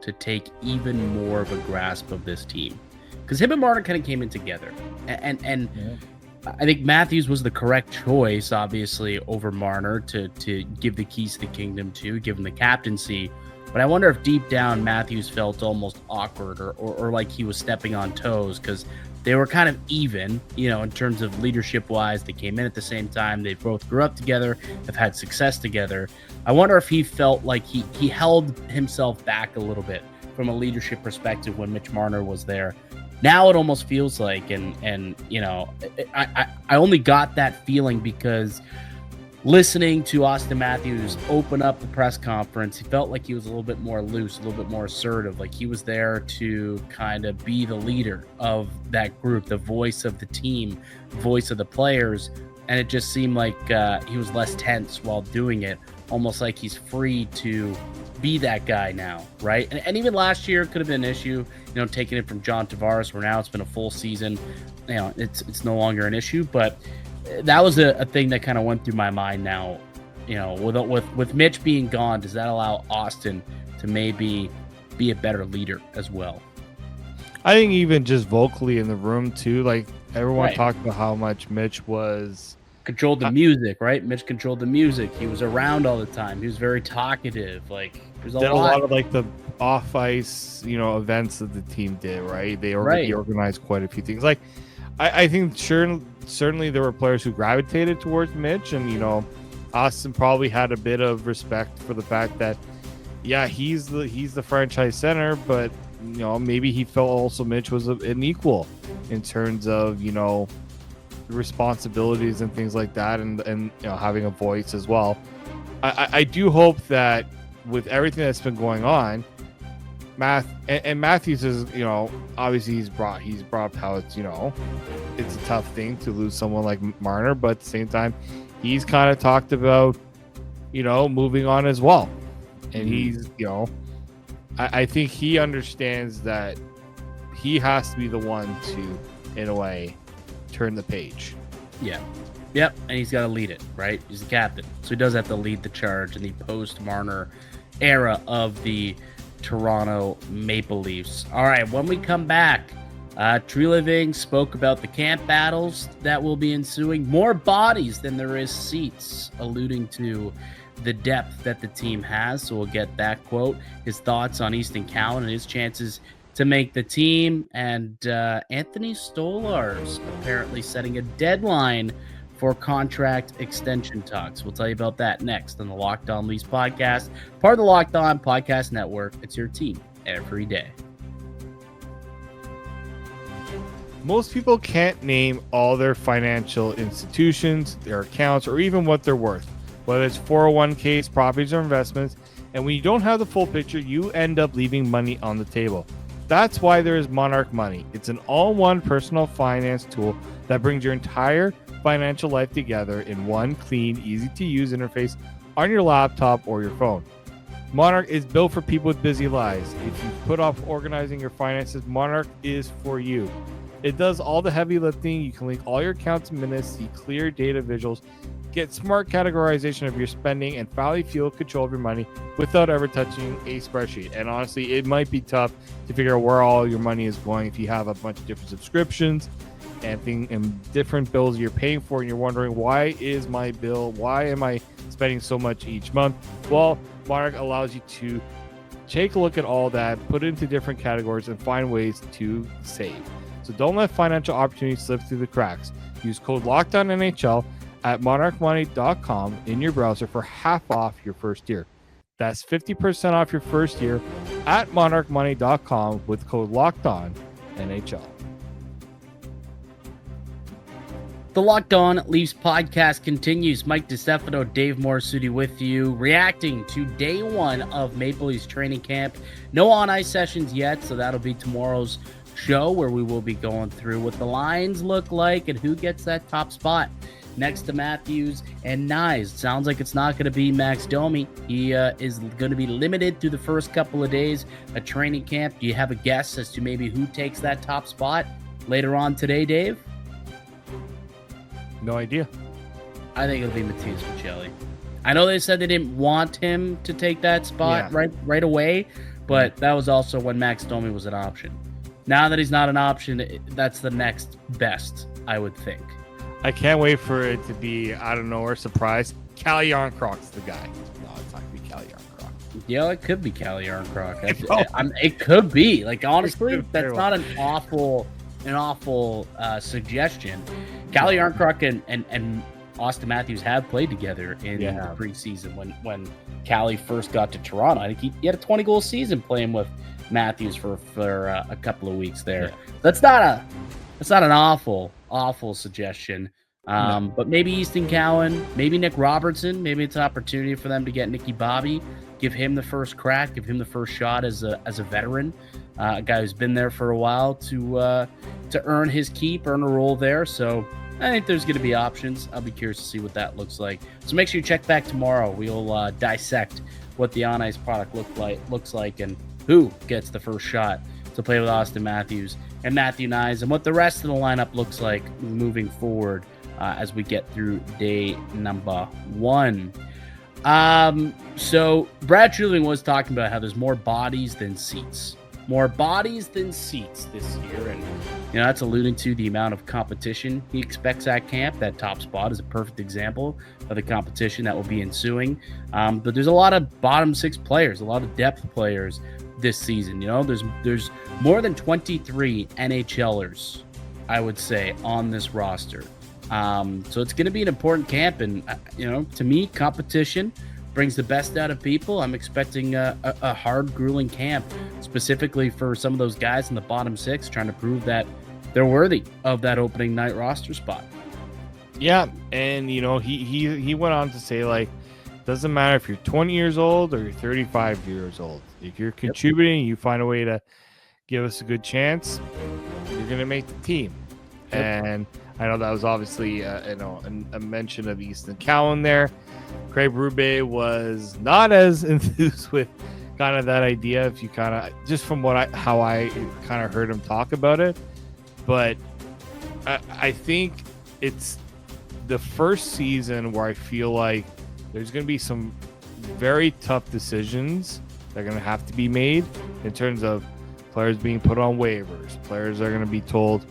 to take even more of a grasp of this team? Because him and Marner kind of came in together, and I think Matthews was the correct choice, obviously, over Marner to give the keys to the kingdom to, give him the captaincy. But I wonder if deep down Matthews felt almost awkward or like he was stepping on toes, because they were kind of even, in terms of leadership-wise. They came in at the same time. They both grew up together, have had success together. I wonder if he felt like he held himself back a little bit from a leadership perspective when Mitch Marner was there. Now it almost feels like, and I only got that feeling because listening to Austin Matthews open up the press conference, he felt like he was a little bit more loose, a little bit more assertive, like he was there to kind of be the leader of that group, the voice of the team, voice of the players, and it just seemed like he was less tense while doing it, almost like he's free to be that guy now, right? And even last year could have been an issue, taking it from John Tavares, where now it's been a full season. It's no longer an issue, but that was a thing that kind of went through my mind now. With Mitch being gone, does that allow Austin to maybe be a better leader as well? I think even just vocally in the room too, like everyone Right. talked about how much Mitch was Controlled the music, right? Mitch controlled the music. He was around all the time. He was very talkative. Like there's did a lot of like the off ice, events that the team did, right? They already organized quite a few things. Like I think certainly there were players who gravitated towards Mitch, and Austin probably had a bit of respect for the fact that he's the franchise center, but maybe he felt also Mitch was an equal in terms of responsibilities and things like that, and having a voice as well. I do hope that with everything that's been going on, Matthews is obviously he's brought up how it's it's a tough thing to lose someone like Marner, but at the same time he's kind of talked about moving on as well, and he's I think he understands that he has to be the one to, in a way, turn the page. Yep, and he's got to lead it, right? He's the captain, so he does have to lead the charge in the post-Marner era of the Toronto Maple Leafs. All right, when we come back, Tree Living spoke about the camp battles that will be ensuing. More bodies than there is seats, alluding to the depth that the team has. So we'll get that quote, his thoughts on Easton Cowan and his chances to make the team, and Anthony Stolarz apparently setting a deadline for contract extension talks. We'll tell you about that next on the Locked On Leafs podcast, part of the Locked On Podcast Network. It's your team every day. Most people can't name all their financial institutions, their accounts, or even what they're worth, whether it's 401ks, properties, or investments. And when you don't have the full picture, you end up leaving money on the table. That's why there is Monarch Money. It's an all-in-one personal finance tool that brings your entire financial life together in one clean, easy-to-use interface on your laptop or your phone. Monarch is built for people with busy lives. If you put off organizing your finances, Monarch is for you. It does all the heavy lifting. You can link all your accounts in minutes, see clear data visuals, get smart categorization of your spending, and finally feel control of your money without ever touching a spreadsheet. And honestly, it might be tough to figure out where all your money is going if you have a bunch of different subscriptions and different bills you're paying for, and you're wondering, why am I spending so much each month? Well, Monarch allows you to take a look at all that, put it into different categories, and find ways to save. So don't let financial opportunities slip through the cracks. Use code LOCKEDONNHL at monarchmoney.com in your browser for half off your first year. That's 50% off your first year at monarchmoney.com with code LOCKEDONNHL. The Locked On Leafs podcast continues. Mike DiStefano, Dave Morisuti with you, reacting to day one of Maple Leafs training camp. No on-ice sessions yet, so that'll be tomorrow's show, where we will be going through what the lines look like and who gets that top spot next to Matthews and Nyes. Sounds like it's not going to be Max Domi. He is going to be limited through the first couple of days of training camp. Do you have a guess as to maybe who takes that top spot later on today, Dave? No idea. I think it'll be Matias Maccelli. I know they said they didn't want him to take that spot right away, but that was also when Max Domi was an option. Now that he's not an option, that's the next best, I would think. I can't wait for it to be, I don't know, or surprise. Calle Yarncrock's the guy. No, it's not going to be Calle Yarncrock. Yeah, it could be Calle Yarncrock. It could be. Like, honestly, that's not an awful suggestion. Calle Yarncrock and Austin Matthews have played together in the preseason when Calle first got to Toronto. I think he had a 20-goal season playing with Matthews for a couple of weeks there. Yeah. That's not an awful suggestion. No. But maybe Easton Cowan, maybe Nick Robertson. Maybe it's an opportunity for them to get Nicky Bobby, give him the first crack, give him the first shot as a veteran, a guy who's been there for a while to earn his keep, earn a role there. So I think there's going to be options. I'll be curious to see what that looks like. So make sure you check back tomorrow. We'll dissect what the on-ice product looks like and who gets the first shot to play with Austin Matthews and Matthew Nyes, and what the rest of the lineup looks like moving forward as we get through day number 1. So Brad Treliving was talking about how there's more bodies than seats. More bodies than seats this year, and that's alluding to the amount of competition he expects at camp. That top spot is a perfect example of the competition that will be ensuing. But there's a lot of bottom 6 players, a lot of depth players this season. There's more than 23 NHLers, I would say, on this roster. So it's going to be an important camp, and to me, competition brings the best out of people. I'm expecting a hard, grueling camp, specifically for some of those guys in the bottom 6, trying to prove that they're worthy of that opening night roster spot. Yeah, and he went on to say, like, doesn't matter if you're 20 years old or you're 35 years old. If you're contributing, you find a way to give us a good chance, you're going to make the team. Yep. And I know that was obviously a mention of Easton Cowan there. Craig Berube was not as enthused with kind of that idea, if you kind of just from how I kind of heard him talk about it. But I think it's the first season where I feel like there's going to be some very tough decisions that are going to have to be made in terms of players being put on waivers. Players are going to be told,